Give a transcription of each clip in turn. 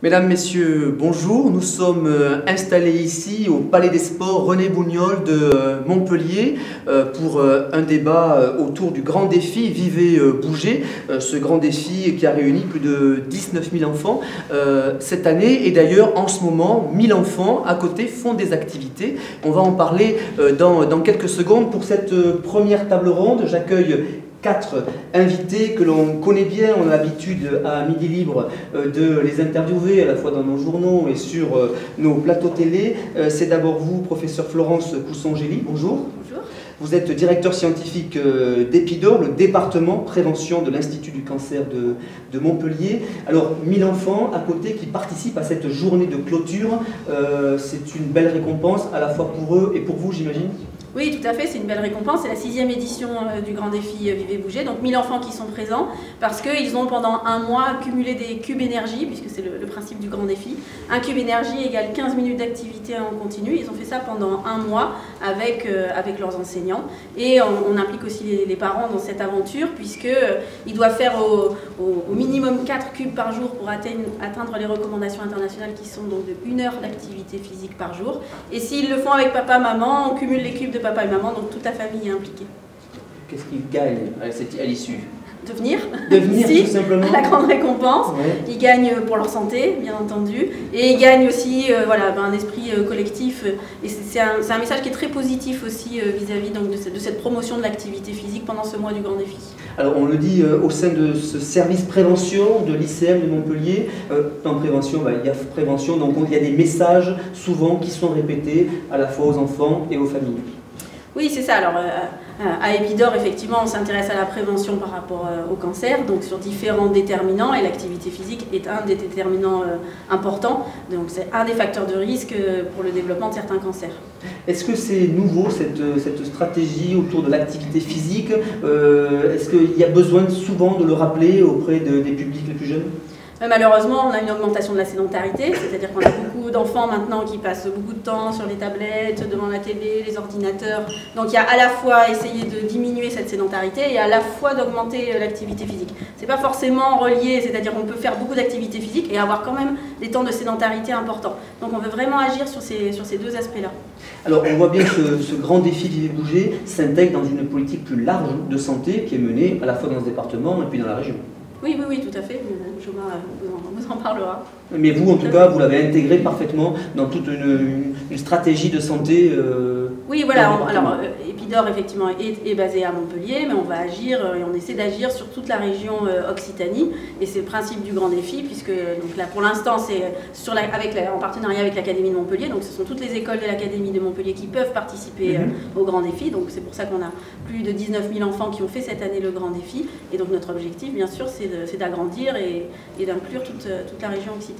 Mesdames, Messieurs, bonjour. Nous sommes installés ici au Palais des Sports René Bougnol de Montpellier pour un débat autour du grand défi Vivez Bougez, ce grand défi qui a réuni plus de 19 000 enfants cette année. Et d'ailleurs, en ce moment, 1000 enfants à côté font des activités. On va en parler dans quelques secondes. Pour cette première table ronde, j'accueille 4 invités que l'on connaît bien. On a l'habitude à Midi Libre de les interviewer à la fois dans nos journaux et sur nos plateaux télé. C'est d'abord vous, professeur Florence Coussongély. Bonjour. Bonjour. Vous êtes directeur scientifique d'Epidor, le département prévention de l'Institut du cancer de Montpellier. Alors, 1000 enfants à côté qui participent à cette journée de clôture. C'est une belle récompense à la fois pour eux et pour vous, j'imagine. Oui, tout à fait, c'est une belle récompense. C'est la 6e édition du grand défi Vivez Bougez. Donc 1000 enfants qui sont présents parce qu'ils ont pendant un mois accumulé des cubes énergie, puisque c'est le principe du grand défi. Un cube énergie égale 15 minutes d'activité en continu. Ils ont fait ça pendant un mois avec leurs enseignants. Et on implique aussi les parents dans cette aventure, puisqu'ils doivent faire au minimum 4 cubes par jour pour atteindre les recommandations internationales qui sont donc de 1 heure d'activité physique par jour. Et s'ils le font avec papa, maman, on cumule les cubes de papa et maman, donc toute la famille est impliquée. Qu'est-ce qu'ils gagnent à l'issue? Devenir ici, tout simplement. La grande récompense. Ouais. Ils gagnent pour leur santé, bien entendu, et ils gagnent aussi un esprit collectif. Et c'est un message qui est très positif aussi vis-à-vis de cette promotion de l'activité physique pendant ce mois du grand défi. Alors on le dit au sein de ce service prévention de l'ICM de Montpellier, dans prévention, il y a prévention, donc il y a des messages souvent qui sont répétés à la fois aux enfants et aux familles. Oui, c'est ça. Alors, à Epidor, effectivement, on s'intéresse à la prévention par rapport au cancer, donc sur différents déterminants, et l'activité physique est un des déterminants importants. Donc, c'est un des facteurs de risque pour le développement de certains cancers. Est-ce que c'est nouveau, cette stratégie autour de l'activité physique? Est-ce qu'il y a besoin souvent de le rappeler auprès des publics les plus jeunes? Malheureusement, on a une augmentation de la sédentarité, c'est-à-dire qu'on a beaucoup d'enfants maintenant qui passent beaucoup de temps sur les tablettes, devant la télé, les ordinateurs. Donc il y a à la fois essayer de diminuer cette sédentarité et à la fois d'augmenter l'activité physique. C'est pas forcément relié, c'est-à-dire qu'on peut faire beaucoup d'activité physique et avoir quand même des temps de sédentarité importants. Donc on veut vraiment agir sur ces deux aspects-là. Alors on voit bien que ce grand défi Vivez Bougez s'intègre dans une politique plus large de santé qui est menée à la fois dans ce département et puis dans la région. Oui, tout à fait. Mme vous en parlera. Mais vous, en tout cas, vous l'avez intégré parfaitement dans toute une stratégie de santé. Oui, voilà. Alors, Epidor, effectivement, est basé à Montpellier, mais on va agir et on essaie d'agir sur toute la région Occitanie. Et c'est le principe du grand défi, puisque donc là, pour l'instant, c'est en partenariat avec l'Académie de Montpellier. Donc, ce sont toutes les écoles de l'Académie de Montpellier qui peuvent participer au grand défi. Donc, c'est pour ça qu'on a plus de 19 000 enfants qui ont fait cette année le grand défi. Et donc, notre objectif, bien sûr, c'est d'agrandir et d'inclure toute la région Occitanie.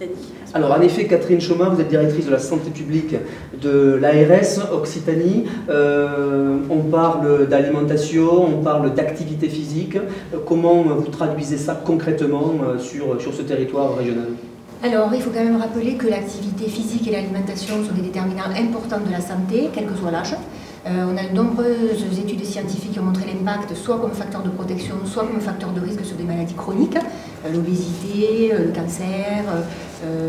Alors, en effet, Catherine Chaumin, vous êtes directrice de la santé publique de l'ARS Occitanie. On parle d'alimentation, on parle d'activité physique. Comment vous traduisez ça concrètement sur ce territoire régional ? Alors, il faut quand même rappeler que l'activité physique et l'alimentation sont des déterminants importants de la santé, quel que soit l'âge. On a de nombreuses études scientifiques qui ont montré l'impact soit comme facteur de protection, soit comme facteur de risque sur des maladies chroniques, l'obésité, le cancer,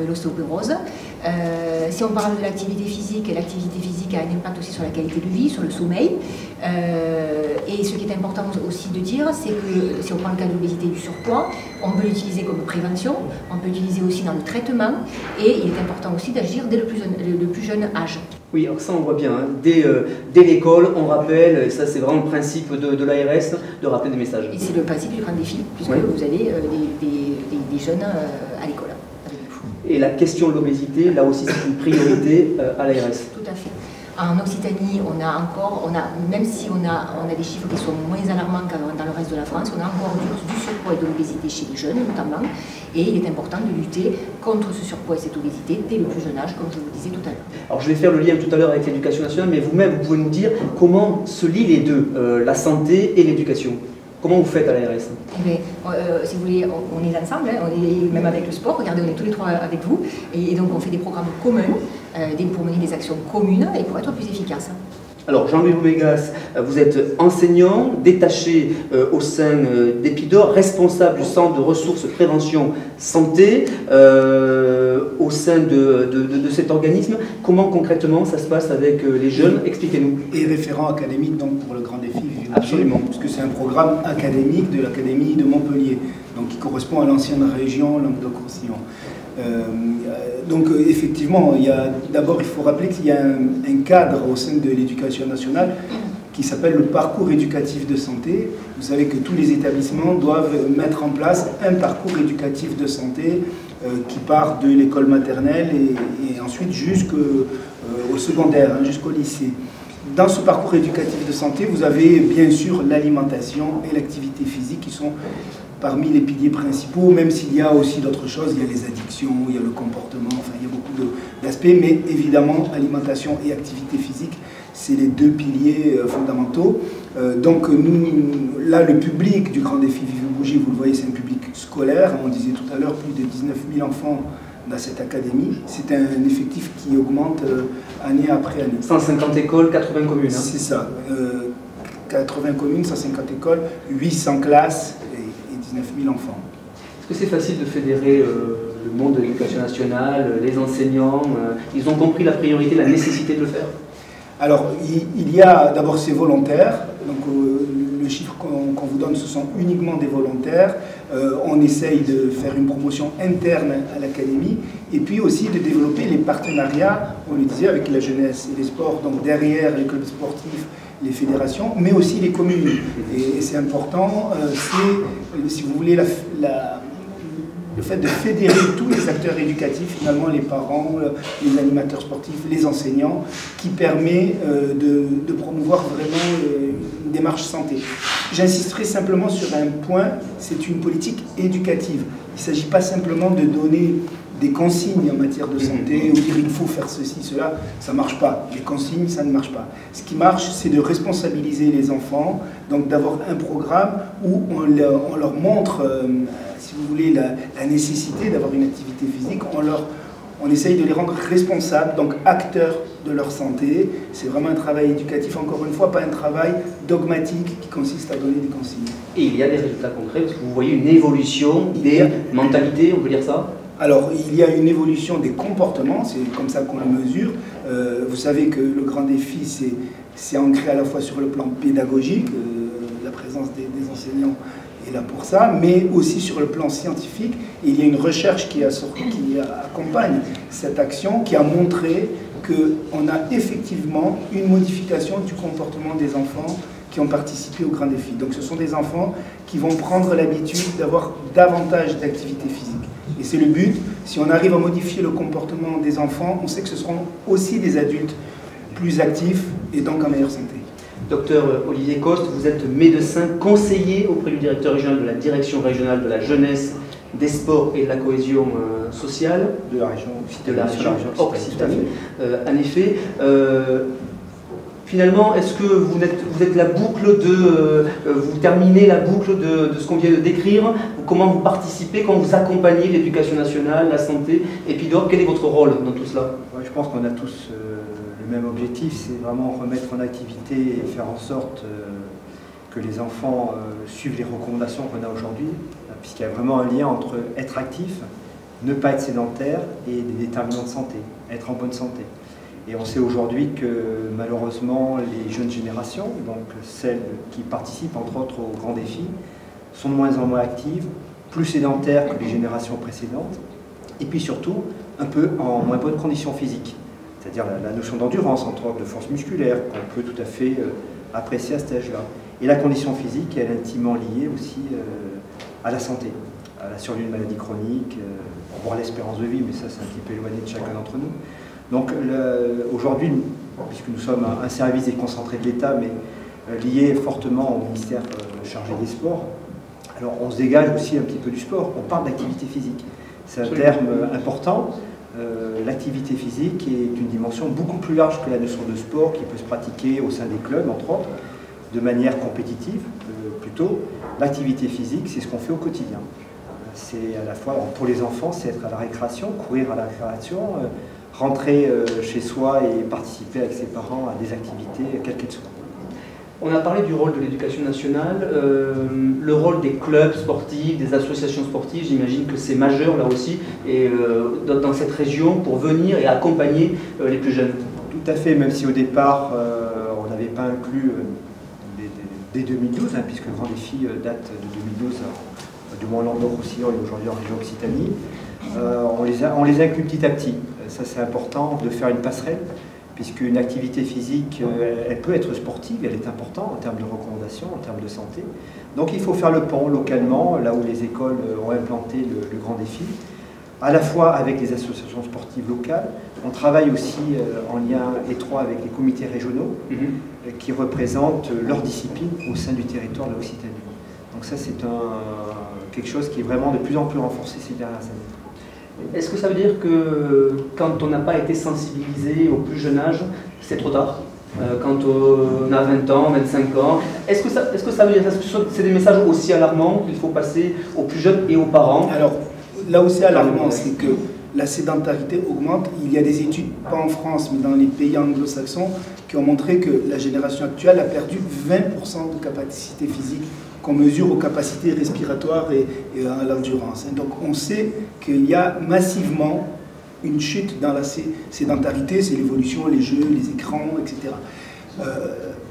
l'ostéoporose. Si on parle de l'activité physique a un impact aussi sur la qualité de vie, sur le sommeil. Et ce qui est important aussi de dire, c'est que si on prend le cas de l'obésité et du surpoids, on peut l'utiliser comme prévention, on peut l'utiliser aussi dans le traitement, et il est important aussi d'agir dès le plus jeune âge. Oui, alors ça on voit bien, hein. Dès l'école, on rappelle, et ça c'est vraiment le principe de l'ARS, de rappeler des messages. Et c'est le principe du grand défi, puisque vous avez des jeunes à l'école. Et la question de l'obésité, là aussi c'est une priorité à l'ARS. Tout à fait. En Occitanie, même si on a des chiffres qui sont moins alarmants que dans le reste de la France, on a encore du surpoids et de l'obésité chez les jeunes notamment, et il est important de lutter contre ce surpoids et cette obésité dès le plus jeune âge, comme je vous le disais tout à l'heure. Alors je vais faire le lien tout à l'heure avec l'éducation nationale, mais vous-même, vous pouvez nous dire comment se lient les deux, la santé et l'éducation. Comment vous faites à l'ARS? Si vous voulez, on est ensemble, hein, on est même avec le sport, regardez, on est tous les trois avec vous, et donc on fait des programmes communs pour mener des actions communes et pour être plus efficace. Alors Jean-Louis Boumégas, vous êtes enseignant, détaché au sein d'Epidor, responsable du centre de ressources prévention santé. sein de cet organisme. Comment concrètement ça se passe avec les jeunes? Expliquez-nous. Et référent académique donc pour le Grand Défi Vivez Bouger. Absolument. Puisque c'est un programme académique de l'Académie de Montpellier, donc qui correspond à l'ancienne région Languedoc-Roussillon. Donc effectivement, d'abord il faut rappeler qu'il y a un cadre au sein de l'éducation nationale qui s'appelle le parcours éducatif de santé. Vous savez que tous les établissements doivent mettre en place un parcours éducatif de santé qui part de l'école maternelle et ensuite jusqu'au secondaire, jusqu'au lycée. Dans ce parcours éducatif de santé, vous avez bien sûr l'alimentation et l'activité physique qui sont parmi les piliers principaux, même s'il y a aussi d'autres choses, il y a les addictions, il y a le comportement, enfin il y a beaucoup d'aspects, mais évidemment alimentation et activité physique, c'est les deux piliers fondamentaux. Donc nous, là, le public du Grand Défi Vivez Bouger, vous le voyez, c'est un public scolaire, on disait tout à l'heure, plus de 19 000 enfants dans cette académie. C'est un effectif qui augmente année après année. 150 écoles, 80 communes. C'est ça, 80 communes, 150 écoles, 800 classes et 19 000 enfants. Est-ce que c'est facile de fédérer le monde de l'éducation nationale, les enseignants? Ils ont compris la priorité, la nécessité de le faire? Alors, il y a d'abord ces volontaires. Donc, le chiffre qu'on vous donne, ce sont uniquement des volontaires. On essaye de faire une promotion interne à l'académie et puis aussi de développer les partenariats, on le disait, avec la jeunesse et les sports, donc derrière les clubs sportifs, les fédérations, mais aussi les communes. Et c'est important, c'est, si vous voulez, le fait de fédérer tous les acteurs éducatifs, finalement les parents, les animateurs sportifs, les enseignants, qui permet de promouvoir vraiment une démarche santé. J'insisterai simplement sur un point, c'est une politique éducative. Il ne s'agit pas simplement de donner des consignes en matière de santé, ou dire il faut faire ceci, cela, ça ne marche pas. Les consignes, ça ne marche pas. Ce qui marche, c'est de responsabiliser les enfants, donc d'avoir un programme où on leur montre, si vous voulez, la nécessité d'avoir une activité physique, on essaye de les rendre responsables, donc acteurs de leur santé. C'est vraiment un travail éducatif, encore une fois, pas un travail dogmatique qui consiste à donner des consignes. Et il y a des résultats concrets, parce que vous voyez une évolution des mentalités, on peut dire ça? Alors, il y a une évolution des comportements, c'est comme ça qu'on le mesure. Vous savez que le Grand Défi, c'est ancré à la fois sur le plan pédagogique, la présence des enseignants est là pour ça, mais aussi sur le plan scientifique. Et il y a une recherche qui accompagne cette action, qui a montré qu'on a effectivement une modification du comportement des enfants qui ont participé au Grand Défi. Donc ce sont des enfants qui vont prendre l'habitude d'avoir davantage d'activité physique. Et c'est le but. Si on arrive à modifier le comportement des enfants, on sait que ce seront aussi des adultes plus actifs et donc en meilleure santé. Docteur Olivier Coste, vous êtes médecin conseiller auprès du directeur régional de la Direction régionale de la jeunesse, des sports et de la cohésion sociale. De la région Occitanie. En effet, finalement, est-ce que vous êtes la boucle vous terminez la boucle de ce qu'on vient de décrire? Comment vous participez, comment vous accompagnez l'éducation nationale, la santé? Et puis d'abord, quel est votre rôle dans tout cela? Je pense qu'on a tous le même objectif, c'est vraiment remettre en activité et faire en sorte que les enfants suivent les recommandations qu'on a aujourd'hui, puisqu'il y a vraiment un lien entre être actif, ne pas être sédentaire et des déterminants de santé, être en bonne santé. Et on sait aujourd'hui que malheureusement les jeunes générations, donc celles qui participent entre autres au Grand Défi, sont de moins en moins actives, plus sédentaires que les générations précédentes, et puis surtout un peu en moins bonne condition physique. C'est-à-dire la notion d'endurance, entre autres de force musculaire, qu'on peut tout à fait apprécier à cet âge-là. Et la condition physique, elle est intimement liée aussi à la santé, à la survie d'une maladie chronique, voire l'espérance de vie, mais ça c'est un petit peu éloigné de chacun d'entre nous. Donc aujourd'hui, puisque nous sommes un service déconcentré de l'État, mais lié fortement au ministère chargé des sports, alors on se dégage aussi un petit peu du sport, on parle d'activité physique. C'est un terme important. L'activité physique est une dimension beaucoup plus large que la notion de sport qui peut se pratiquer au sein des clubs, entre autres, de manière compétitive plutôt. L'activité physique, c'est ce qu'on fait au quotidien. C'est à la fois, pour les enfants, c'est être à la récréation, courir à la récréation, rentrer chez soi et participer avec ses parents à des activités, quelles qu'elles soient. On a parlé du rôle de l'éducation nationale, le rôle des clubs sportifs, des associations sportives, j'imagine que c'est majeur là aussi, et dans cette région pour venir et accompagner les plus jeunes. Tout à fait, même si au départ on n'avait pas inclus dès 2012, hein, puisque le Grand Défi date de 2012, du moins en Languedoc-Roussillon et aujourd'hui en région Occitanie. On les inclut petit à petit. Ça c'est important de faire une passerelle, puisqu'une activité physique, elle peut être sportive, elle est importante en termes de recommandations, en termes de santé. Donc il faut faire le pont localement, là où les écoles ont implanté le Grand Défi, à la fois avec les associations sportives locales. On travaille aussi en lien étroit avec les comités régionaux qui représentent leur discipline au sein du territoire de l'Occitanie. Donc ça c'est quelque chose qui est vraiment de plus en plus renforcé ces dernières années. Est-ce que ça veut dire que quand on n'a pas été sensibilisé au plus jeune âge, c'est trop tard? Quand on a 20 ans, 25 ans, est-ce que ça veut dire que c'est des messages aussi alarmants qu'il faut passer aux plus jeunes et aux parents? Alors, là où c'est alarmant, c'est que la sédentarité augmente. Il y a des études, pas en France, mais dans les pays anglo-saxons, qui ont montré que la génération actuelle a perdu 20% de capacité physique qu'on mesure aux capacités respiratoires et à l'endurance. Donc on sait qu'il y a massivement une chute dans la sédentarité, c'est l'évolution, les jeux, les écrans, etc.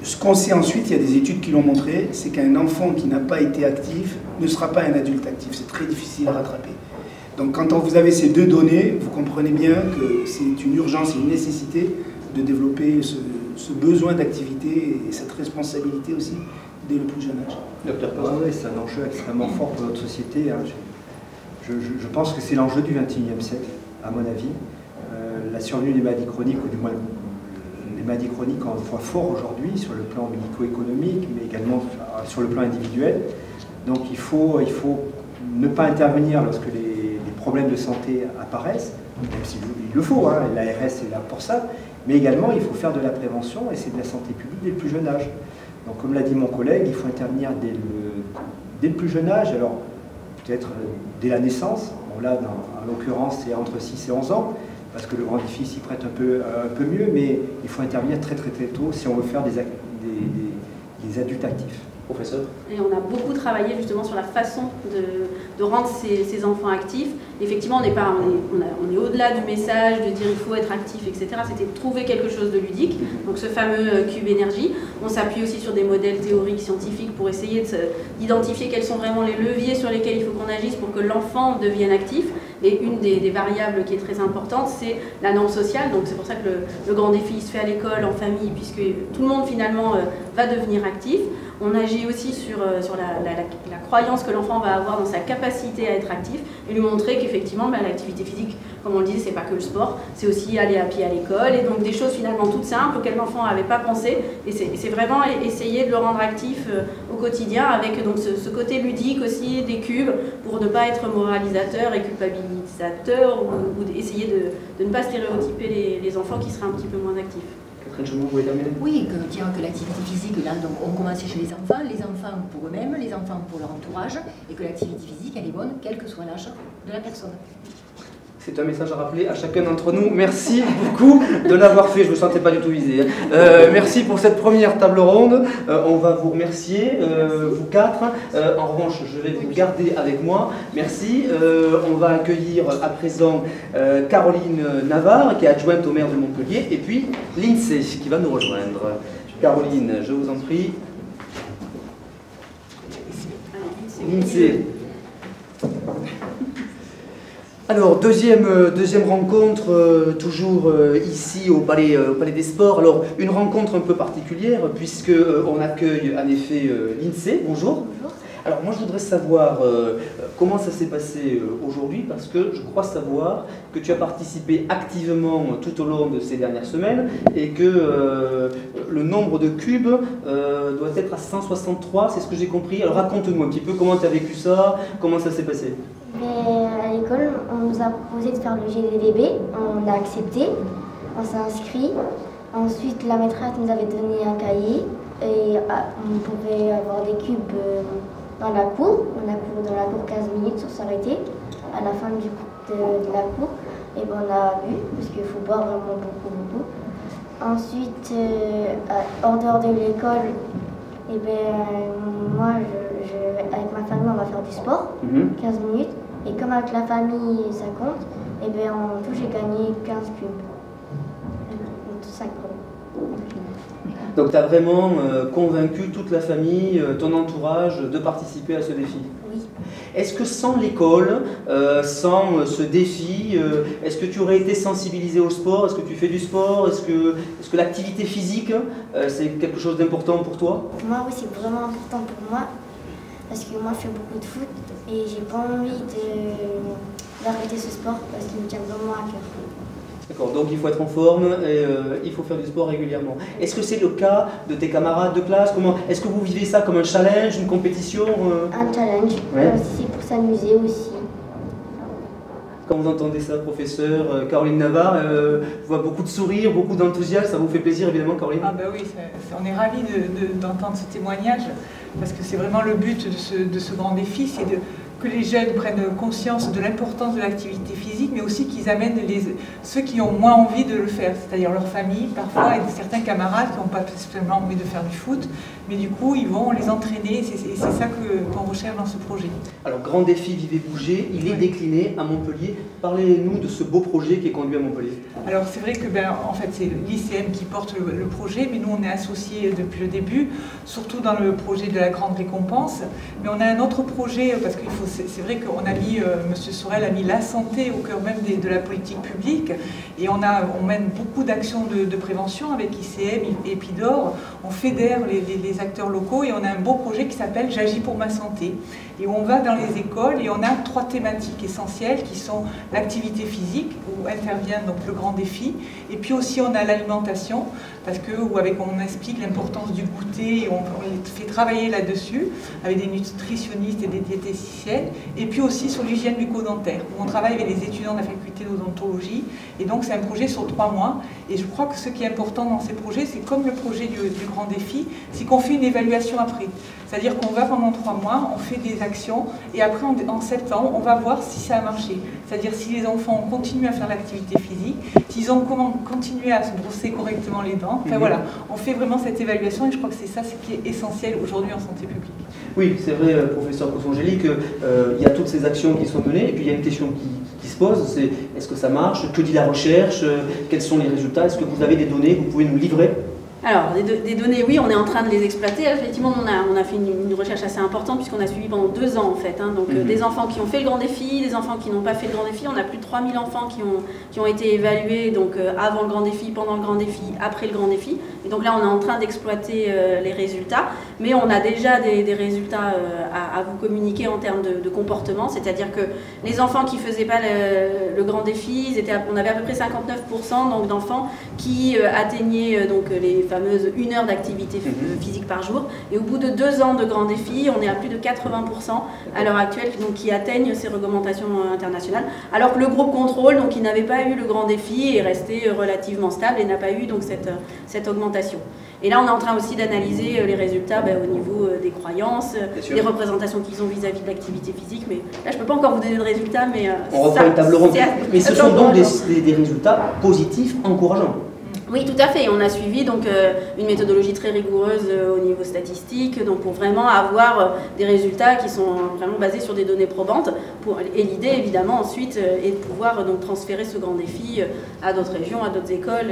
Ce qu'on sait ensuite, il y a des études qui l'ont montré, c'est qu'un enfant qui n'a pas été actif ne sera pas un adulte actif. C'est très difficile à rattraper. Donc quand vous avez ces deux données, vous comprenez bien que c'est une urgence et une nécessité de développer ce besoin d'activité et cette responsabilité aussi dès le plus jeune âge. Docteur Perrin. Oui, c'est un enjeu extrêmement fort pour notre société. Hein. Je pense que c'est l'enjeu du XXIe siècle, à mon avis. La survenue des maladies chroniques, ou du moins les maladies chroniques en poids fort aujourd'hui, sur le plan médico-économique, mais également sur le plan individuel. Donc il faut ne pas intervenir lorsque les problèmes de santé apparaissent, même s'il le faut, hein, l'ARS est là pour ça, mais également il faut faire de la prévention et c'est de la santé publique dès le plus jeune âge. Donc comme l'a dit mon collègue, il faut intervenir dès le plus jeune âge, alors peut-être dès la naissance, bon là en l'occurrence c'est entre 6 et 11 ans, parce que le Grand Défi s'y prête un peu mieux, mais il faut intervenir très tôt si on veut faire des adultes actifs. Professeur. Et on a beaucoup travaillé justement sur la façon de rendre ces enfants actifs. Effectivement, on est au-delà du message de dire il faut être actif, etc. C'était de trouver quelque chose de ludique, donc ce fameux cube énergie. On s'appuie aussi sur des modèles théoriques, scientifiques pour essayer d'identifier quels sont vraiment les leviers sur lesquels il faut qu'on agisse pour que l'enfant devienne actif. Et une des variables qui est très importante, c'est la norme sociale. Donc c'est pour ça que le Grand Défi se fait à l'école, en famille, puisque tout le monde finalement va devenir actif. On agit aussi sur la croyance que l'enfant va avoir dans sa capacité à être actif et lui montrer qu'effectivement l'activité physique, comme on le disait, c'est pas que le sport, c'est aussi aller à pied à l'école et donc des choses finalement toutes simples auxquelles l'enfant n'avait pas pensé et c'est vraiment essayer de le rendre actif au quotidien avec donc ce côté ludique aussi des cubes pour ne pas être moralisateur et culpabilisateur ou essayer de ne pas stéréotyper les enfants qui seraient un petit peu moins actifs. Vous voulez terminer? Oui, dire que l'activité physique, là, donc, on commence chez les enfants pour eux-mêmes, les enfants pour leur entourage, et que l'activité physique, elle est bonne, quel que soit l'âge de la personne. C'est un message à rappeler à chacun d'entre nous. Merci beaucoup de l'avoir fait, je ne me sentais pas du tout visé. Merci pour cette première table ronde. On va vous remercier, vous quatre. En revanche, je vais vous garder avec moi. Merci. On va accueillir à présent Caroline Navarre, qui est adjointe au maire de Montpellier, et puis l'INSEE, qui va nous rejoindre. Caroline, je vous en prie. l'INSEE. Alors, deuxième rencontre, toujours ici au Palais des Sports. Alors, une rencontre un peu particulière, puisqu'on accueille en effet l'INSEE. Bonjour. Bonjour. Alors, moi, je voudrais savoir comment ça s'est passé aujourd'hui, parce que je crois savoir que tu as participé activement tout au long de ces dernières semaines, et que le nombre de cubes doit être à 163, c'est ce que j'ai compris. Alors, raconte-nous un petit peu comment tu as vécu ça, comment ça s'est passé. À l'école, on nous a proposé de faire le GDDB, on a accepté, on s'est inscrit. Ensuite, la maîtresse nous avait donné un cahier et on pouvait avoir des cubes dans la cour. On a couru dans la cour 15 minutes sans s'arrêter. À la fin de la cour, et ben on a bu, parce qu'il faut boire vraiment beaucoup. Ensuite, en dehors de l'école, Et moi, avec ma famille, on va faire du sport, 15 minutes. Et comme avec la famille, ça compte, et en tout, j'ai gagné 15 cubes. 5 Donc tu as vraiment convaincu toute la famille, ton entourage, de participer à ce défi? Oui. Est-ce que sans l'école, sans ce défi, est-ce que tu aurais été sensibilisé au sport? Est-ce que tu fais du sport? Est-ce que l'activité physique, c'est quelque chose d'important pour toi? Pour moi, oui, c'est vraiment important pour moi. Parce que moi, je fais beaucoup de foot et j'ai pas envie d'arrêter ce sport parce qu'il me tient vraiment à cœur. D'accord, donc il faut être en forme et il faut faire du sport régulièrement. Est-ce que c'est le cas de tes camarades de classe? Est-ce que vous vivez ça comme un challenge, une compétition? Un challenge, ouais. C'est pour s'amuser aussi. Quand vous entendez ça, professeur Caroline Navarre, je vois beaucoup de sourires, beaucoup d'enthousiasme, ça vous fait plaisir évidemment, Caroline? Ah ben oui, on est ravis d'entendre ce témoignage, parce que c'est vraiment le but de ce grand défi, c'est que les jeunes prennent conscience de l'importance de l'activité physique, mais aussi qu'ils amènent ceux qui ont moins envie de le faire, c'est-à-dire leur famille parfois, et certains camarades qui n'ont pas spécialement envie de faire du foot, mais du coup ils vont les entraîner, et c'est ça qu'on recherche dans ce projet. Alors Grand Défi Vivez Bougez, il est décliné à Montpellier. Parlez-nous de ce beau projet qui est conduit à Montpellier. Alors c'est vrai que en fait c'est l'ICM qui porte le projet, mais nous on est associés depuis le début, surtout dans le projet de la grande récompense, mais on a un autre projet, parce qu'il faut c'est vrai qu'on a mis, M. Sorel a mis la santé au cœur même de la politique publique, et on mène beaucoup d'actions de prévention avec ICM et Pidor. On fédère les acteurs locaux et on a un beau projet qui s'appelle J'agis pour ma santé. Et on va dans les écoles et on a 3 thématiques essentielles qui sont l'activité physique, où intervient donc le grand défi, et puis aussi on a l'alimentation, parce que on explique l'importance du goûter, et on fait travailler là-dessus avec des nutritionnistes et des diététiciennes, et puis aussi sur l'hygiène bucco-dentaire, où on travaille avec les étudiants de la faculté d'odontologie, et donc c'est un projet sur 3 mois, et je crois que ce qui est important dans ces projets, c'est comme le projet du grand défi, c'est qu'on fait une évaluation après. C'est-à-dire qu'on va pendant 3 mois, on fait des actions, et après en septembre, on va voir si ça a marché. C'est-à-dire si les enfants ont continué à faire l'activité physique, s'ils ont continué à se brosser correctement les dents. Enfin voilà, on fait vraiment cette évaluation, et je crois que c'est ça ce qui est essentiel aujourd'hui en santé publique. Oui, c'est vrai, professeur Cossongeli, qu'il y a toutes ces actions qui sont menées, et puis il y a une question qui se pose, c'est est-ce que ça marche? Que dit la recherche? Quels sont les résultats? Est-ce que vous avez des données que vous pouvez nous livrer? Alors, des données, oui, on est en train de les exploiter. Effectivement, on a fait une recherche assez importante puisqu'on a suivi pendant 2 ans en fait. Donc des enfants qui ont fait le grand défi, des enfants qui n'ont pas fait le grand défi. On a plus de 3000 enfants qui ont été évalués donc, avant le grand défi, pendant le grand défi, après le grand défi. Et donc là, on est en train d'exploiter les résultats. Mais on a déjà des résultats à vous communiquer en termes de comportement. C'est-à-dire que les enfants qui ne faisaient pas le grand défi, on avait à peu près 59% d'enfants qui atteignaient donc, les fameuse 1 heure d'activité physique par jour. Et au bout de 2 ans de grand défi, on est à plus de 80% à l'heure actuelle donc, qui atteignent ces réglementations internationales. Alors que le groupe contrôle, donc, qui n'avait pas eu le grand défi, est resté relativement stable et n'a pas eu donc, cette augmentation. Et là, on est en train aussi d'analyser les résultats au niveau des croyances, des représentations qu'ils ont vis-à-vis de l'activité physique. Mais là, je ne peux pas encore vous donner de résultats, mais on reprend une table ronde. Mais ce sont donc des résultats positifs, encourageants. Oui, tout à fait. On a suivi donc, une méthodologie très rigoureuse au niveau statistique, donc pour vraiment avoir des résultats qui sont vraiment basés sur des données probantes. Et l'idée, évidemment, ensuite, est de pouvoir donc, transférer ce grand défi à d'autres régions, à d'autres écoles,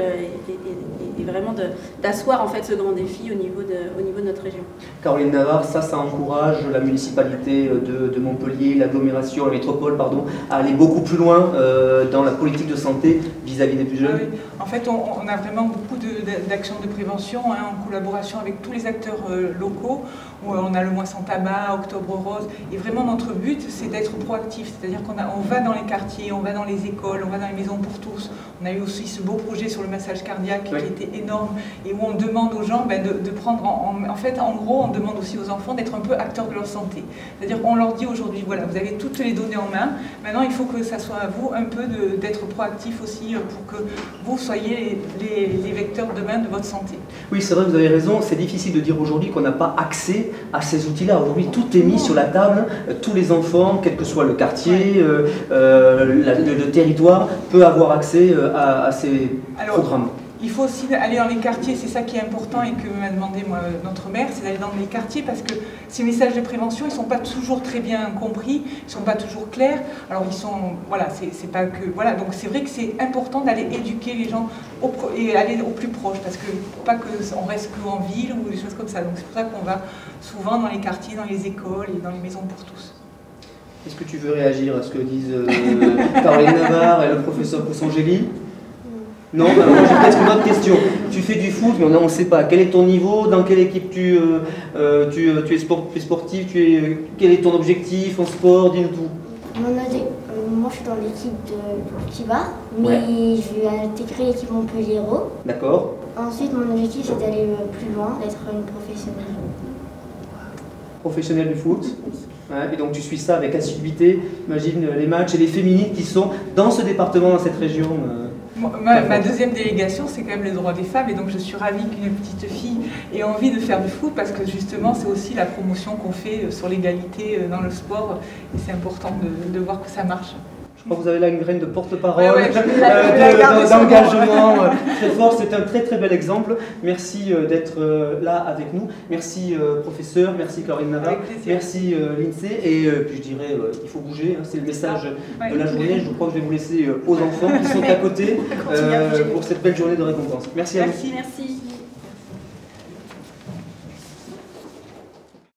et vraiment d'asseoir en fait ce grand défi au niveau de notre région. Caroline Navarre, ça encourage la municipalité de Montpellier, l'agglomération, la métropole, pardon, à aller beaucoup plus loin dans la politique de santé vis-à-vis des plus jeunes. Oui. En fait, on a vraiment beaucoup d'actions de prévention en collaboration avec tous les acteurs locaux. Où on a le mois sans tabac, Octobre Rose, et vraiment notre but c'est d'être proactif, c'est-à-dire qu'on va dans les quartiers, on va dans les écoles, on va dans les maisons pour tous. On a eu aussi ce beau projet sur le massage cardiaque qui était énorme et où on demande aux gens de prendre, en fait en gros on demande aussi aux enfants d'être un peu acteurs de leur santé. C'est-à-dire qu'on leur dit aujourd'hui, voilà, vous avez toutes les données en main, maintenant il faut que ça soit à vous un peu d'être proactif aussi pour que vous soyez les vecteurs demain de votre santé. Oui, c'est vrai, vous avez raison, c'est difficile de dire aujourd'hui qu'on n'a pas accès à ces outils-là. Aujourd'hui, tout est mis sur la table, tous les enfants, quel que soit le quartier, le territoire, peut avoir accès à ces programmes. Il faut aussi aller dans les quartiers, c'est ça qui est important et que m'a demandé moi, notre maire, c'est d'aller dans les quartiers parce que ces messages de prévention, ils ne sont pas toujours très bien compris, ils ne sont pas toujours clairs. Alors ils sont, voilà, c'est pas que, voilà, donc c'est vrai que c'est important d'aller éduquer les gens et aller au plus proche parce que pas qu'on reste qu'en ville ou des choses comme ça. Donc c'est pour ça qu'on va souvent dans les quartiers, dans les écoles et dans les maisons pour tous. Est-ce que tu veux réagir à ce que disent Caroline Navarre et le professeur Poussangeli? Non, ben, moi j'ai peut-être une autre question. Tu fais du foot, mais on ne sait pas. Quel est ton niveau? Dans quelle équipe tu es sportif? Quel est ton objectif en sport? Dis-nous tout. Moi je suis dans l'équipe de Kibar, mais Ouais. je vais intégrer l'équipe Montpellier-Hérault. D'accord. Ensuite, mon objectif c'est d'aller plus loin, d'être une professionnelle. Professionnel du foot. Ouais, et donc tu suis ça avec assiduité. Imagine les matchs et les féminines qui sont dans ce département, dans cette région. Ma deuxième délégation, c'est quand même les droits des femmes et donc je suis ravie qu'une petite fille ait envie de faire du foot parce que justement c'est aussi la promotion qu'on fait sur l'égalité dans le sport et c'est important de voir que ça marche. Je crois que vous avez là une graine de porte-parole, Ouais, d'engagement très fort. C'est un très très bel exemple. Merci d'être là avec nous. Merci professeur, merci Caroline Navarre, merci l'INSEE. Et puis je dirais, il faut bouger, hein, c'est le message de la journée. Je crois que je vais vous laisser aux enfants qui sont à côté pour cette belle journée de récompense. Merci à vous. Merci.